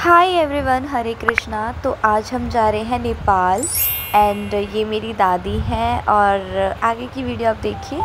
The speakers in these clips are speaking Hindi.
हाय एवरीवन, हरे कृष्णा। तो आज हम जा रहे हैं नेपाल एंड ये मेरी दादी हैं और आगे की वीडियो आप देखिए।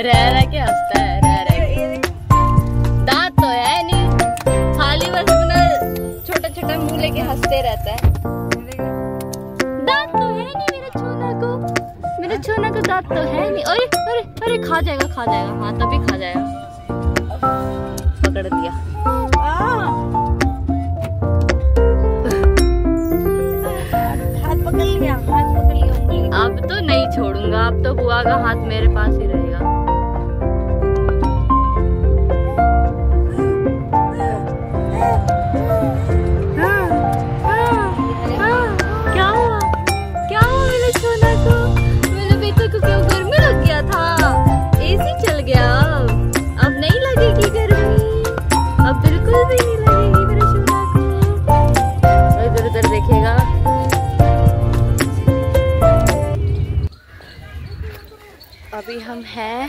रह के हंसता है, रह दांत तो है नहीं, खाली बस अपना छोटा छोटा मुंह लेके हंसते रहता है। दांत तो है नहीं मेरे छोना को दांत तो है नहीं। अरे अरे अरे खा जाएगा हाँ तभी खा जाएगा। पकड़ दिया। हाथ पकड़ लिया अब तो नहीं छोड़ूंगा, अब तो बुआ का हाथ मेरे पास ही रहेगा। क्या हुआ मेरे सोना को? मेरे बेटे को क्यों गर्मी लग गया था? एसी चल गया, अब नहीं लगेगी गर्मी, अब बिल्कुल भी नहीं लगेगी मेरे सोना को। इधर उधर देखेगा। अभी हम हैं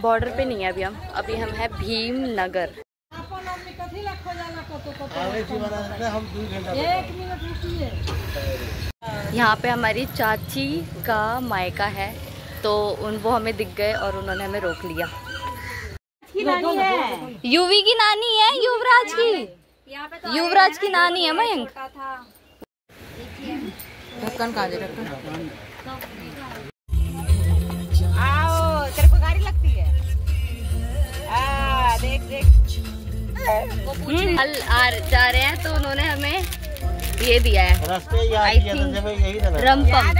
बॉर्डर पे, नहीं है अभी हम हैं भीमनगर। यहाँ पे हमारी चाची का मायका है, तो वो हमें दिख गए और उन्होंने हमें रोक लिया। नानी है, युवी की नानी है, युवराज की नानी है मयंक। ढक्कन कहाँ है? ढक्कन आओ, तेरे को गाड़ी लगती है। देख जा रहे हैं तो उन्होंने हमें ये दिया है, आई थिंक रमपम।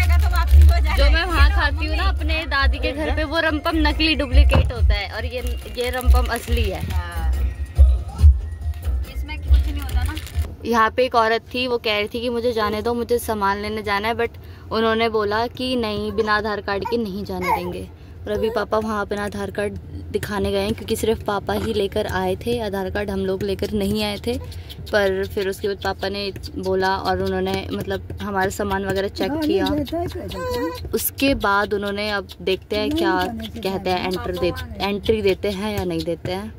जो मैं वहाँ खाती हूँ ना अपने दादी के घर पे, वो रमपम नकली डुप्लीकेट होता है और ये रमपम असली है। इसमें कुछ नहीं होता ना। यहाँ पे एक औरत थी, वो कह रही थी कि मुझे जाने दो, मुझे सामान लेने जाना है, बट उन्होंने बोला कि नहीं, बिना आधार कार्ड के नहीं जाने देंगे। और अभी पापा वहाँ अपना आधार कार्ड दिखाने गए हैं, क्योंकि सिर्फ पापा ही लेकर आए थे आधार कार्ड, हम लोग लेकर नहीं आए थे। पर फिर उसके बाद पापा ने बोला और उन्होंने मतलब हमारा सामान वगैरह चेक किया। उसके बाद उन्होंने, अब देखते हैं क्या कहते हैं, एंट्री देते हैं या नहीं देते हैं।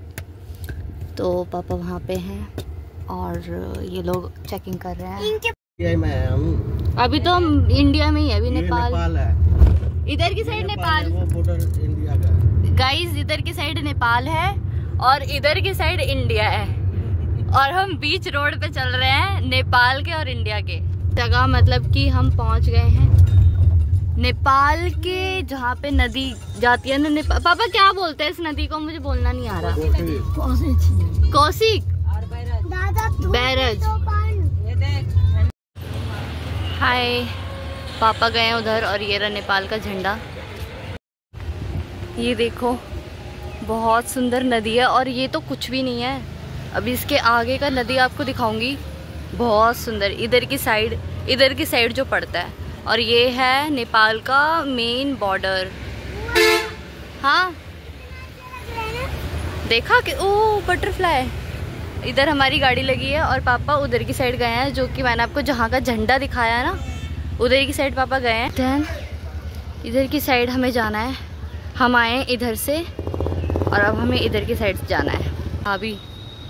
तो पापा वहाँ पे हैं और ये लोग चेकिंग कर रहे हैं। अभी तो हम इंडिया में ही है, अभी नेपाल है। इधर की साइड नेपाल, गाइस इधर की साइड नेपाल है और इधर की साइड इंडिया है, और हम बीच रोड पे चल रहे हैं नेपाल के और इंडिया के जगह। मतलब कि हम पहुंच गए हैं नेपाल के, जहाँ पे नदी जाती है ना। पापा क्या बोलते हैं इस नदी को? मुझे बोलना नहीं आ रहा। कोसी बैरज। हाय, पापा गए उधर और ये रहा नेपाल का झंडा। ये देखो बहुत सुंदर नदी है, और ये तो कुछ भी नहीं है। अभी इसके आगे का नदी आपको दिखाऊंगी, बहुत सुंदर। इधर की साइड जो पड़ता है, और ये है नेपाल का मेन बॉर्डर। हाँ देखा कि ओ बटरफ्लाई। इधर हमारी गाड़ी लगी है और पापा उधर की साइड गए हैं, जो कि मैंने आपको जहाँ का झंडा दिखाया है ना, उधर की साइड पापा गए हैं। देन इधर की साइड हमें जाना है, हम आए इधर से और अब हमें इधर की साइड जाना है। भाभी,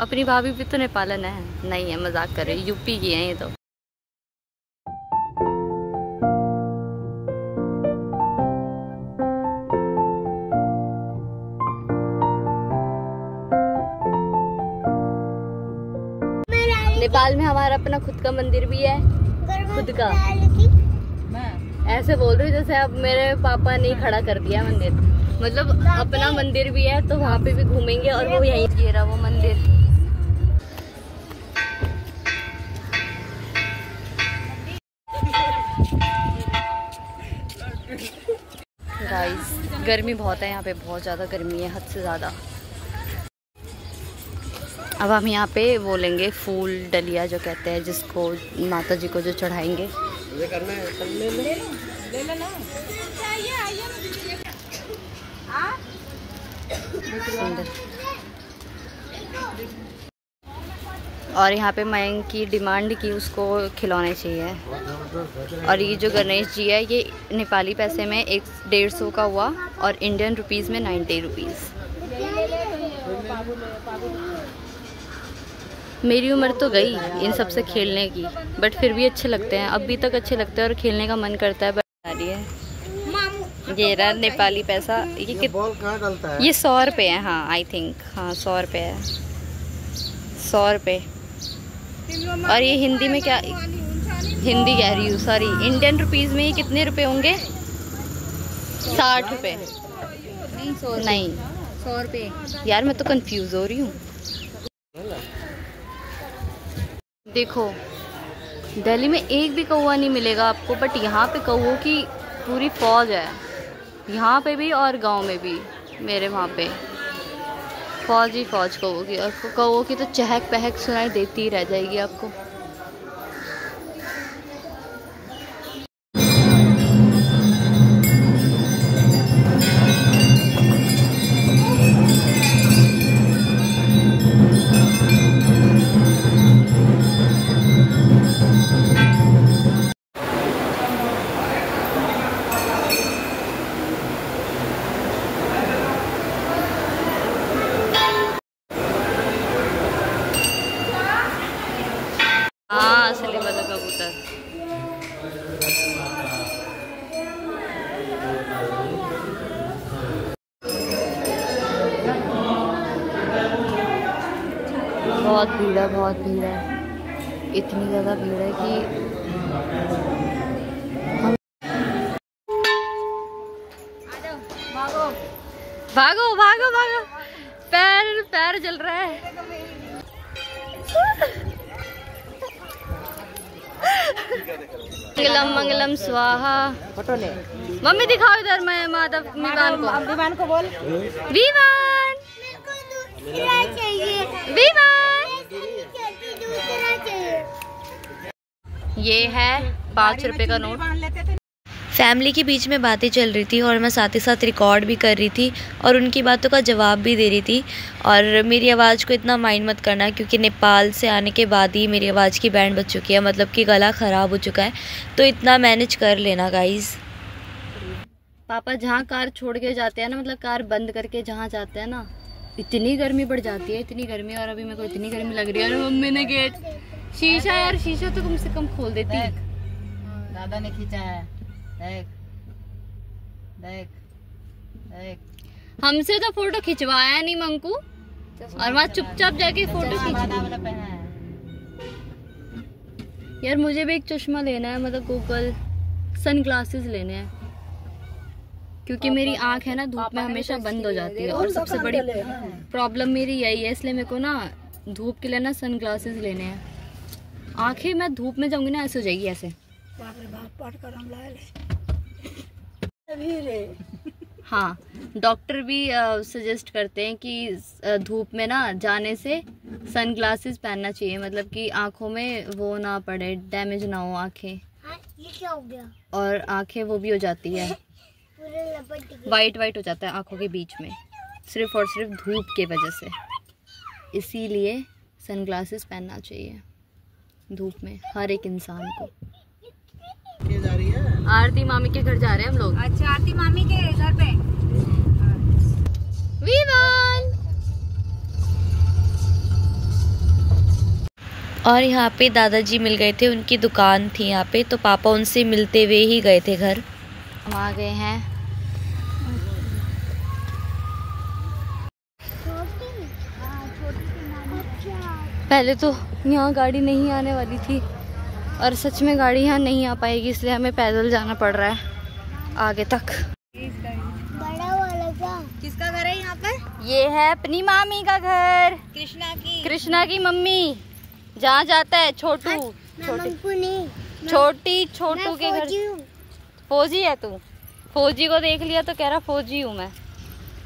अपनी भाभी भी तो नेपालन है, नहीं है, मजाक कर रहे, यूपी की है ये तो। नेपाल में हमारा अपना खुद का मंदिर भी है, खुद का। ऐसे बोल रही हूँ जैसे अब मेरे पापा ने खड़ा कर दिया मंदिर, मतलब अपना मंदिर भी है, तो वहाँ पे भी घूमेंगे। और वो यहीं, ये रहा वो मंदिर, गर्मी बहुत है यहाँ पे, बहुत ज़्यादा गर्मी है, हद से ज़्यादा। अब हम यहाँ पे वो लेंगे फूल डलिया जो कहते हैं, जिसको माता जी को जो चढ़ाएंगे। सुंदर। और यहाँ पे मयंक की डिमांड की उसको खिलौने चाहिए। और ये जो गणेश जी है ये नेपाली पैसे में 150 का हुआ और इंडियन रुपीस में 90 रुपीज़। मेरी उम्र तो गई इन सब से खेलने की, बट फिर भी अच्छे लगते हैं, अभी तक अच्छे लगते हैं और खेलने का मन करता है। बता रही है ये रहा नेपाली पैसा। ये बॉल कहाँ डलता है? ये 100 रुपये है। हाँ आई थिंक, हाँ 100 रुपये है, 100 रुपये। और ये हिंदी में क्या, हिंदी कह रही हूँ, सॉरी, इंडियन रुपीज़ में ये कितने रुपए होंगे? 60 रुपये नहीं 100 रुपये। यार मैं तो कंफ्यूज हो रही हूँ। देखो दिल्ली में एक भी कौवा नहीं मिलेगा आपको, बट यहाँ पे कौवों की पूरी फौज है, यहाँ पे भी और गांव में भी। मेरे वहाँ पे फौज ही फौज कौवों की, और कौवों की तो चहक पहक सुनाई देती ही रह जाएगी आपको। हाँ असली वाला कबूतर। बहुत भीड़ है, बहुत भीड़ है, इतनी ज़्यादा भीड़ है कि हम भागो भागो भागो भागो, पैर पैर जल रहा है। मंगलम मंगलम स्वाहा। फोटो ले मम्मी, दिखाओ इधर। मैं माधव विवान को बोल, विवान विवान। ये है 5 रुपए का नोट। फैमिली के बीच में बातें चल रही थी और मैं साथ ही साथ रिकॉर्ड भी कर रही थी और उनकी बातों का जवाब भी दे रही थी। और मेरी आवाज़ को इतना माइंड मत करना, क्योंकि नेपाल से आने के बाद ही मेरी आवाज़ की बैंड बज चुकी है, मतलब कि गला ख़राब हो चुका है, तो इतना मैनेज कर लेना गाइज़। पापा जहाँ कार छोड़ के जाते हैं ना, मतलब कार बंद करके जहाँ जाते हैं ना, इतनी गर्मी बढ़ जाती है, इतनी गर्मी। और अभी मेरे को इतनी गर्मी लग रही है। और मम्मी ने गेट शीशा, यार शीशा तो कम से कम खोल देती। दादा ने खींचा है, देख देख देख। हमसे तो फोटो खिंचवाया नहीं मंकू, और वहाँ चुपचाप जाके फोटो खींच। यार मुझे भी एक चश्मा लेना है, मतलब गूगल सन ग्लासेस लेने हैं, क्योंकि मेरी आंख है ना धूप में हमेशा बंद हो जाती है। और सबसे बड़ी प्रॉब्लम मेरी यही है, इसलिए मेरे को ना धूप के लिए ना सन ग्लासेस लेने हैं। आंखें मैं धूप में जाऊंगी ना ऐसे हो जाएगी, ऐसे। हाँ डॉक्टर भी सजेस्ट करते हैं कि धूप में ना जाने से सन ग्लासेस पहनना चाहिए, मतलब कि आंखों में वो ना पड़े, डैमेज ना हो आंखें। ये क्या हो गया? और आंखें वो भी हो जाती है, वाइट वाइट हो जाता है आंखों के बीच में, सिर्फ और सिर्फ धूप के वजह से। इसीलिए सन ग्लासेस पहनना चाहिए धूप में हर एक इंसान को। जा रही है? आरती मामी के घर जा रहे हैं हम लोग। अच्छा, आरती मामी के घर पे। विवान। और यहाँ पे दादाजी मिल गए थे, उनकी दुकान थी यहाँ पे, तो पापा उनसे मिलते हुए ही गए थे घर। हम आ गए हैं। पहले तो यहाँ गाड़ी नहीं आने वाली थी, और सच में गाड़ी यहाँ नहीं आ पाएगी, इसलिए हमें पैदल जाना पड़ रहा है आगे तक। बड़ा वाला का किसका घर है यहाँ पर? ये है अपनी मामी का घर, कृष्णा की मम्मी। जहाँ जाता है छोटू, छोटी छोटू के घर। फौजी है तू? फौजी को देख लिया तो कह रहा फौजी हूँ मैं।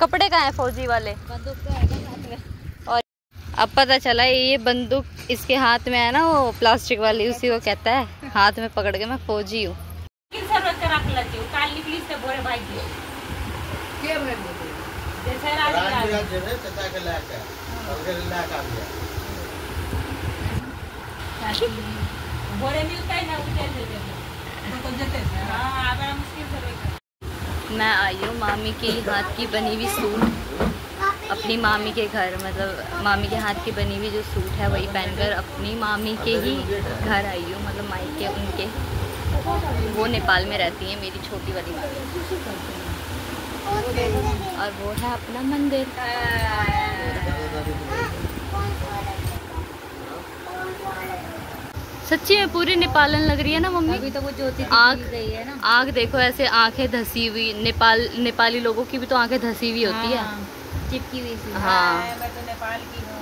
कपड़े कहाँ हैं फौजी वाले? बंदूक तो है ना हाथ में। और अब पता चला ये बंदूक इसके हाथ में है ना, वो प्लास्टिक वाली, उसी को कहता है हाथ में पकड़ के मैं फौजी हूँ। मैं आई हूँ मामी के हाथ की बनी हुई सूट, अपनी मामी के घर, मतलब मामी के हाथ की बनी हुई जो सूट है वही पहनकर अपनी मामी के ही घर आई हूँ, मतलब मायके उनके। वो नेपाल में रहती है मेरी छोटी वाली मामी, और वो है अपना मंदिर। सच्ची में पूरी नेपालन लग रही है ना मम्मी? अभी तो वो ज्योति आँख गई है ना। आँख देखो ऐसे, आंखें धसी हुई। नेपाली लोगों की भी तो आंखें धसी हुई होती है। चिपकी हुई सी। हाँ मैं तो नेपाल की हूँ।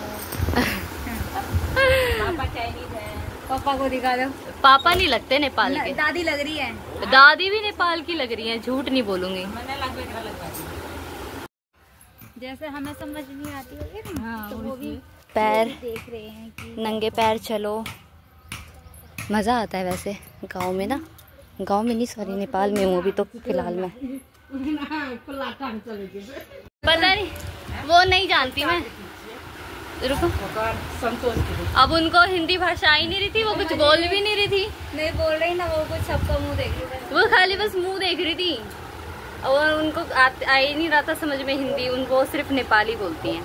पापा चाइनीज है। पापा को दिखा दो। पापा नहीं लगते नेपाल के। दादी लग रही है। दादी भी नेपाल की लग रही है, झूठ नहीं बोलूंगी। जैसे हमें समझ नहीं आती है ना, तो वो भी पैर देख रहे हैं कि नंगे पैर चलो, मज़ा आता है वैसे गांव में ना। गांव में नहीं, सॉरी नेपाल में हूँ अभी तो फिलहाल मैं। पता नहीं, वो नहीं जानती मैं। रुको, अब उनको हिंदी भाषा आई नहीं रही थी, वो कुछ बोल भी नहीं रही थी। नहीं बोल रही ना, वो कुछ सबका मुंह देख रही थी। वो खाली बस मुंह देख रही थी, और उनको आ ही नहीं रहा था समझ में हिंदी, उनको सिर्फ नेपाली बोलती हैं।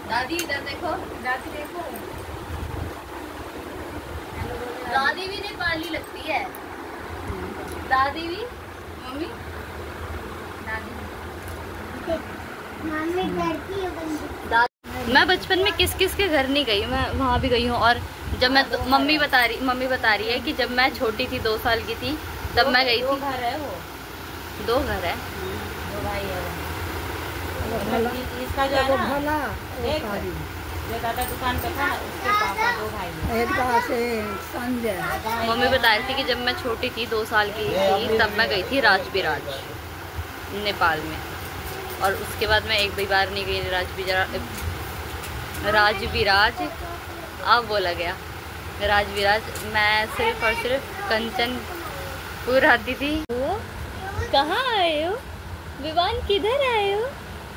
दादी इधर देखो, दादी देखो, दादी भी नेपाली लगती है। दादी भी, मम्मी मम्मी लड़की है बंदी। मैं बचपन में किस किस के घर नहीं गई, मैं वहाँ भी गई हूँ। और जब मैं मम्मी बता रही है कि जब मैं छोटी थी, 2 साल की थी, तब मैं गई थी। घर है वो, 2 घर है। 2 भाई है वो। इसका जो है ना, एक जो दादा दुकान पे था, उसके पापा 2 भाई हैं। मम्मी बता रही थी कि जब मैं छोटी थी, 2 साल की थी, तब मैं गई थी राजविराज नेपाल में। और उसके बाद मैं एक भी बार नहीं गई राजविराज, अब बोला गया राजविराज। मैं सिर्फ और सिर्फ कंचनपुर आती थी। कहाँ आए हो विवान, किधर आए हो?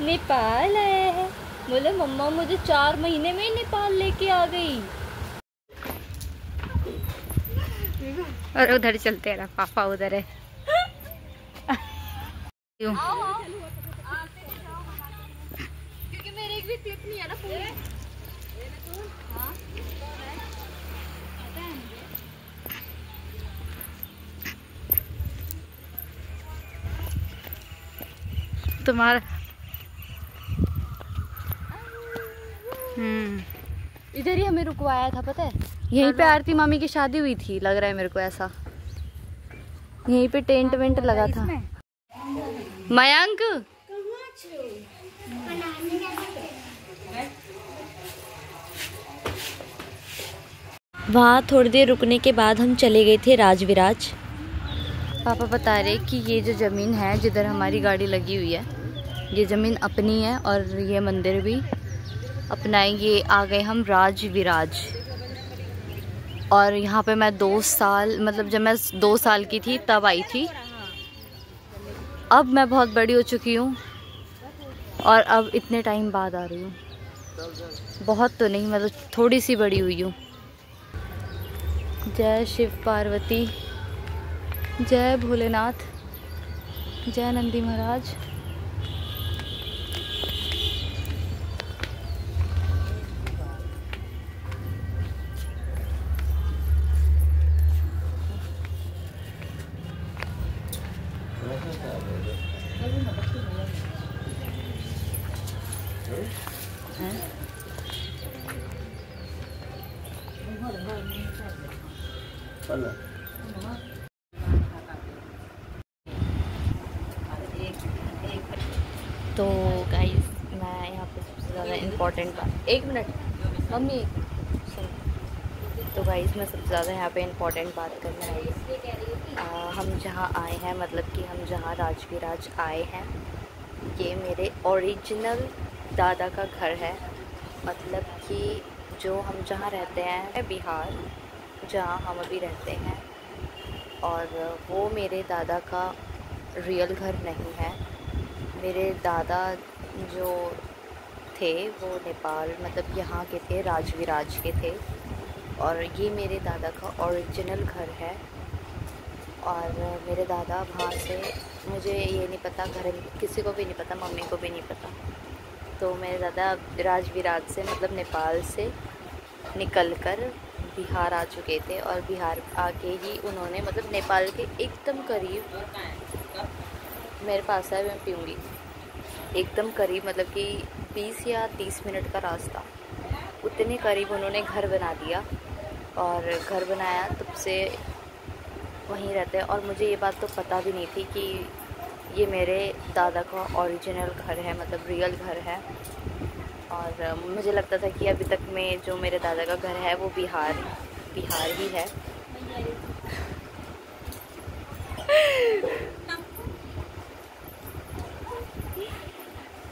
नेपाल आया है। बोले मम्मा मुझे 4 महीने में नेपाल लेके आ गई। और उधर चलते रहा, पापा उधर है। क्योंकि मेरे एक भी क्लिप नहीं है ना पूरी। तुम्हारा इधर ही हमें रुकवाया था, पता है? यहीं पे आरती मामी की शादी हुई थी, लग रहा है मेरे को ऐसा। यहीं पे टेंट वेंट लगा था। मयंक, वहाँ थोड़ी देर रुकने के बाद हम चले गए थे राजविराज। पापा बता रहे कि ये जो ज़मीन है जिधर हमारी गाड़ी लगी हुई है, ये ज़मीन अपनी है, और ये मंदिर भी अपना है। ये आ गए हम राजविराज। और यहाँ पे मैं 2 साल, मतलब जब मैं 2 साल की थी तब आई थी। अब मैं बहुत बड़ी हो चुकी हूँ, और अब इतने टाइम बाद आ रही हूँ। बहुत तो नहीं, मतलब थोड़ी सी बड़ी हुई हूँ। जय शिव पार्वती, जय भोलेनाथ, जय नंदी महाराज। इम्पोर्टेंट बात, 1 मिनट मम्मी सुन। तो गाइस मैं सबसे ज़्यादा यहाँ पे इम्पोर्टेंट बात करने आई। हम जहाँ आए हैं, मतलब कि हम जहाँ राजविराज आए हैं, ये मेरे ओरिजिनल दादा का घर है। मतलब कि जो हम जहाँ रहते हैं बिहार, जहाँ हम अभी रहते हैं, और वो मेरे दादा का रियल घर नहीं है। मेरे दादा जो थे वो नेपाल, मतलब यहाँ के थे, राजविराज के थे, और ये मेरे दादा का ओरिजिनल घर है। और मेरे दादा वहाँ से, मुझे ये नहीं पता, घर किसी को भी नहीं पता, मम्मी को भी नहीं पता। तो मेरे दादा राजविराज से, मतलब नेपाल से निकलकर बिहार आ चुके थे, और बिहार आके ही उन्होंने, मतलब नेपाल के एकदम करीब, मेरे पास है मैं पीऊँगी, एकदम करीब, मतलब कि 20 या 30 मिनट का रास्ता, उतने करीब उन्होंने घर बना दिया। और घर बनाया तब से वहीं रहते हैं। और मुझे ये बात तो पता भी नहीं थी कि ये मेरे दादा का ओरिजिनल घर है, मतलब रियल घर है। और मुझे लगता था कि अभी तक में जो मेरे दादा का घर है वो बिहार ही है।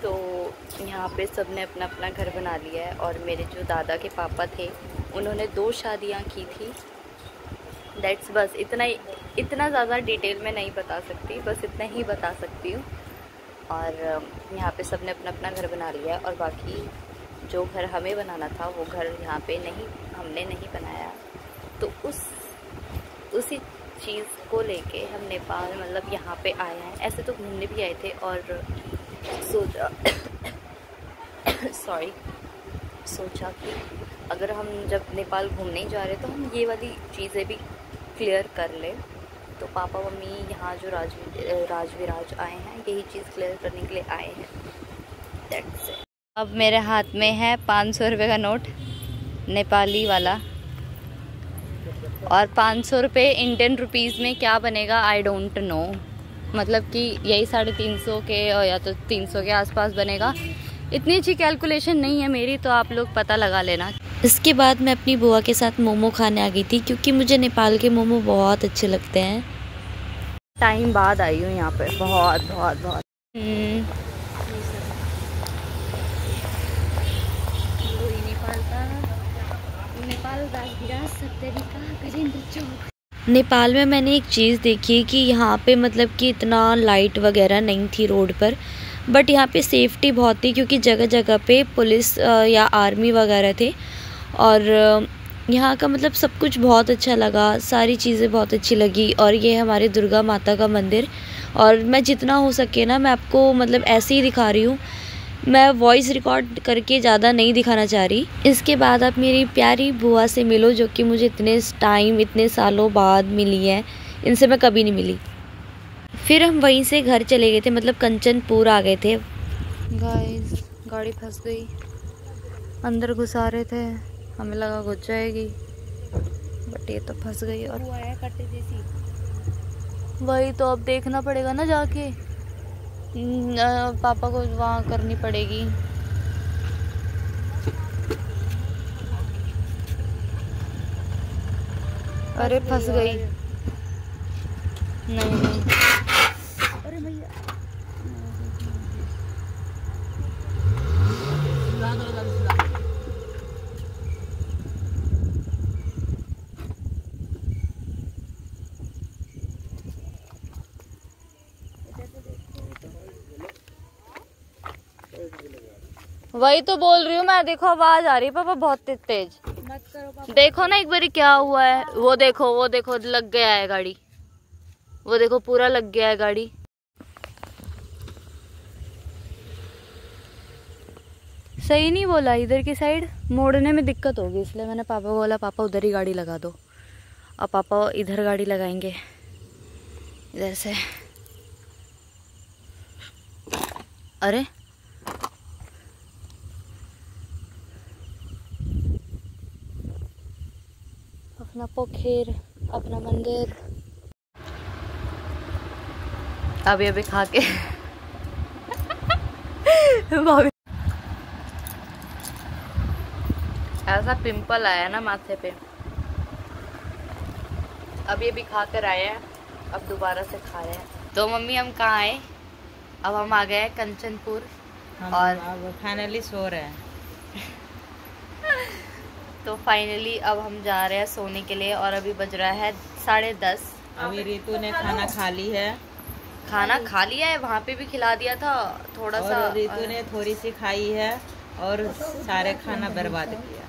तो यहाँ पे सब ने अपना अपना घर बना लिया है। और मेरे जो दादा के पापा थे उन्होंने 2 शादियाँ की थी। दैट्स बस इतना ज़्यादा डिटेल में नहीं बता सकती, बस इतना ही बता सकती हूँ। और यहाँ पे सब ने अपना अपना घर बना लिया है। और बाकी जो घर हमें बनाना था वो घर यहाँ पे हमने नहीं बनाया। तो उसी चीज़ को लेके हम नेपाल, मतलब यहाँ पे आए हैं। ऐसे तो घूमने भी आए थे, और सोचा कि अगर हम जब नेपाल घूमने ही जा रहे तो हम ये वाली चीज़ें भी क्लियर कर लें। तो पापा मम्मी यहाँ जो राजविराज आए हैं, यही चीज़ क्लियर करने के लिए आए हैं। That's it. अब मेरे हाथ में है 500 रुपये का नोट, नेपाली वाला। और 500 रुपये इंडियन रुपीज़ में क्या बनेगा आई डोंट नो, मतलब कि यही 350 के या तो 300 के आसपास बनेगा। इतनी अच्छी कैलकुलेशन नहीं है मेरी, तो आप लोग पता लगा लेना। इसके बाद मैं अपनी बुआ के साथ मोमो खाने आ गई थी, क्योंकि मुझे नेपाल के मोमो बहुत अच्छे लगते हैं। टाइम बाद आई हूँ यहाँ पे, बहुत। नेपाल में मैंने एक चीज़ देखी कि यहाँ पे, मतलब कि इतना लाइट वगैरह नहीं थी रोड पर, बट यहाँ पे सेफ्टी बहुत थी, क्योंकि जगह जगह पे पुलिस या आर्मी वगैरह थे। और यहाँ का मतलब सब कुछ बहुत अच्छा लगा, सारी चीज़ें बहुत अच्छी लगी। और ये हमारे दुर्गा माता का मंदिर, और मैं जितना हो सके ना, मैं आपको मतलब ऐसे ही दिखा रही हूँ, मैं वॉइस रिकॉर्ड करके ज़्यादा नहीं दिखाना चाह रही। इसके बाद आप मेरी प्यारी बुआ से मिलो, जो कि मुझे इतने सालों बाद मिली है, इनसे मैं कभी नहीं मिली। फिर हम वहीं से घर चले गए थे, मतलब कंचनपुर आ गए थे। गाइस गाड़ी फंस गई, अंदर घुसा रहे थे, हमें लगा घुस जाएगी, बट ये तो फंस गई। और वही तो अब देखना पड़ेगा ना, जाके पापा को वहाँ करनी पड़ेगी। अरे फंस गई। नहीं अरे भैया, वही तो बोल रही हूँ मैं। देखो आवाज आ रही है पापा बहुत तेज। मत करो पापा। देखो ना एक बार क्या हुआ है, वो देखो लग गया है गाड़ी, वो देखो पूरा लग गया है गाड़ी। सही नहीं बोला, इधर की साइड मोड़ने में दिक्कत होगी, इसलिए मैंने पापा को बोला पापा उधर ही गाड़ी लगा दो। अब पापा इधर गाड़ी लगाएंगे, इधर से। अरे अपना पोखर, अपना मंदिर। अभी खा के ऐसा पिंपल आया ना माथे पे। अभी अभी खा कर आए हैं, अब दोबारा से खा रहे हैं। तो मम्मी हम कहाँ आए? अब हम आ गए कंचनपुर और अब फाइनली सो रहे हैं। तो फाइनली अब हम जा रहे हैं सोने के लिए और अभी बज रहा है 10:30। अभी रितु ने खाना खा ली है। खाना खा लिया है, वहाँ पे भी खिला दिया था थोड़ा सा। और रितु ने थोड़ी सी खाई है और सारे खाना बर्बाद किया।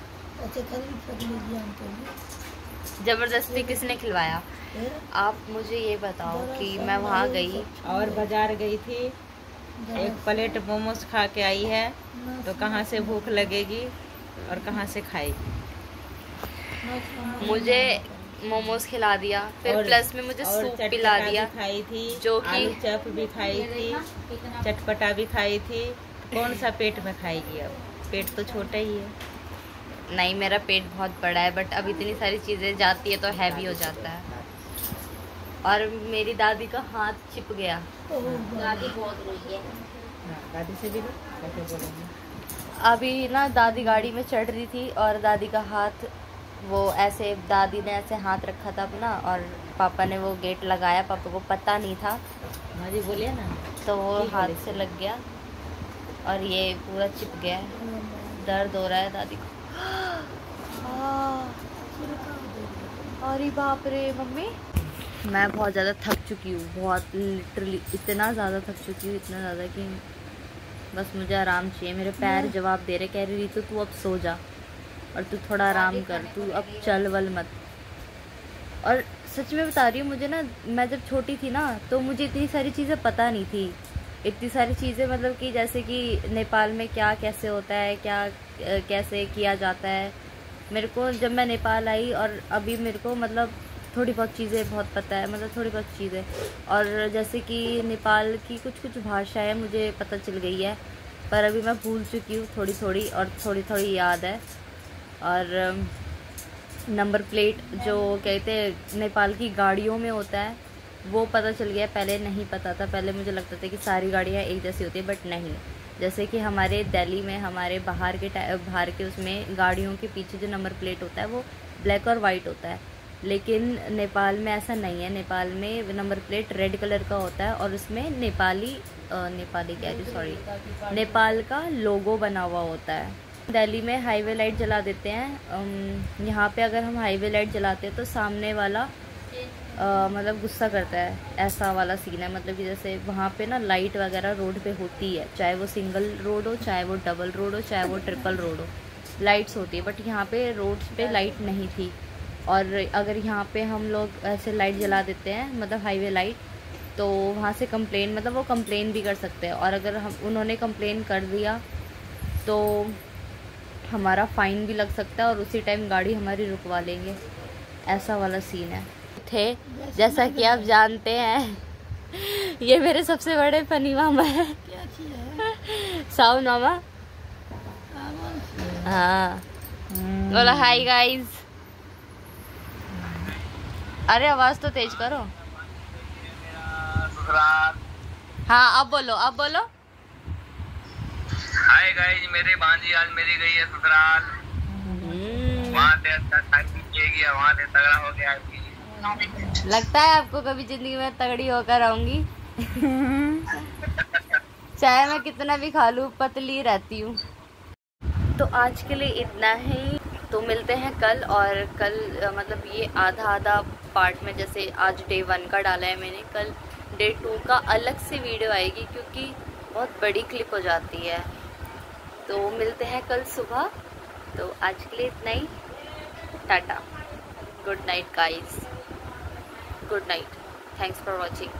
जबरदस्ती किसने खिलवाया? आप मुझे ये बताओ कि मैं वहाँ गई और बाजार गई थी, एक प्लेट मोमोज खा के आई है, तो कहाँ से भूख लगेगी और कहाँ से खाएगी। मुझे मोमोज खिला दिया, फिर प्लस में मुझे सूप पिला दिया खाई थी, जो कि आलू चप भी खाई थी, चटपटा भी खाई थी। कौन सा पेट में खाएगी? अब पेट तो छोटा ही है। नहीं, मेरा पेट बहुत बड़ा है, बट अब इतनी सारी चीज़ें जाती है तो हैवी हो जाता है। और मेरी दादी का हाथ छिप गया। दादी बहुत रोई है। दादी से भी कैसे बोलेंगे? अभी ना दादी गाड़ी में चढ़ रही थी और दादी का हाथ वो ऐसे, दादी ने ऐसे हाथ रखा था अपना और पापा ने वो गेट लगाया, पापा को पता नहीं था। हाँ जी, बोलिए ना। तो वो हाथ से लग गया और ये पूरा चिप गया है। दर्द हो रहा है दादी को। अरे बाप रे मम्मी, मैं बहुत ज़्यादा थक चुकी हूँ, बहुत लिटरली इतना ज़्यादा थक चुकी हूँ, इतना ज़्यादा कि बस मुझे आराम चाहिए। मेरे पैर जवाब दे रहे, कह रही तो तू अब सो जा और तू थोड़ा आराम कर, तू अब चल वल मत। और सच में बता रही हूँ, मुझे ना, मैं जब छोटी थी ना तो मुझे इतनी सारी चीज़ें पता नहीं थी। इतनी सारी चीज़ें मतलब कि जैसे कि नेपाल में क्या कैसे होता है, क्या कैसे किया जाता है, मेरे को जब मैं नेपाल आई और अभी मेरे को मतलब थोड़ी बहुत चीज़ें बहुत पता है, मतलब थोड़ी बहुत चीज़ें। और जैसे कि नेपाल की कुछ कुछ भाषाएं मुझे पता चल गई है, पर अभी मैं भूल चुकी हूँ थोड़ी थोड़ी, और थोड़ी थोड़ी याद है। और नंबर प्लेट जो कहते हैं नेपाल की गाड़ियों में होता है वो पता चल गया, पहले नहीं पता था। पहले मुझे लगता था कि सारी गाड़ियाँ एक जैसी होती है, बट नहीं। जैसे कि हमारे दिल्ली में, हमारे बाहर के उसमें गाड़ियों के पीछे जो नंबर प्लेट होता है वो ब्लैक और वाइट होता है, लेकिन नेपाल में ऐसा नहीं है। नेपाल में नंबर प्लेट रेड कलर का होता है और उसमें नेपाल का लोगो बना हुआ होता है। दिल्ली में हाईवे लाइट जला देते हैं, यहाँ पे अगर हम हाईवे लाइट जलाते हैं तो सामने वाला मतलब गुस्सा करता है, ऐसा वाला सीन है। मतलब कि जैसे वहाँ पे ना लाइट वगैरह रोड पे होती है, चाहे वो सिंगल रोड हो, चाहे वो डबल रोड हो, चाहे वो ट्रिपल रोड हो, लाइट्स होती है। बट यहाँ पे रोड्स पे लाइट नहीं थी। और अगर यहाँ पे हम लोग ऐसे लाइट जला देते हैं, मतलब हाईवे लाइट, तो वहाँ से कंप्लेन, मतलब वो कंप्लेन भी कर सकते हैं। और अगर उन्होंने कंप्लेन कर दिया तो हमारा फ़ाइन भी लग सकता है और उसी टाइम गाड़ी हमारी रुकवा लेंगे, ऐसा वाला सीन है। थे जैसा कि आप जानते हैं, ये मेरे सबसे बड़े फनी मामा है। साउंड मामा। हाँ, बोला हाय गाइस। अरे आवाज तो तेज करो। हाँ, अब बोलो, अब बोलो। हाय गाइस, मेरी भांजी आज मेरी गई है ससुराल। वहाँ से वहाँ से तगड़ा हो गया। लगता है आपको कभी जिंदगी में तगड़ी होकर आऊंगी। चाहे मैं कितना भी खा लूं, पतली रहती हूँ। तो आज के लिए इतना ही, तो मिलते हैं कल। और कल मतलब ये आधा आधा पार्ट में, जैसे आज डे 1 का डाला है मैंने, कल डे 2 का अलग से वीडियो आएगी, क्योंकि बहुत बड़ी क्लिप हो जाती है। तो मिलते हैं कल सुबह। तो आज के लिए इतना ही, टाटा, good night guys, good night, thanks for watching.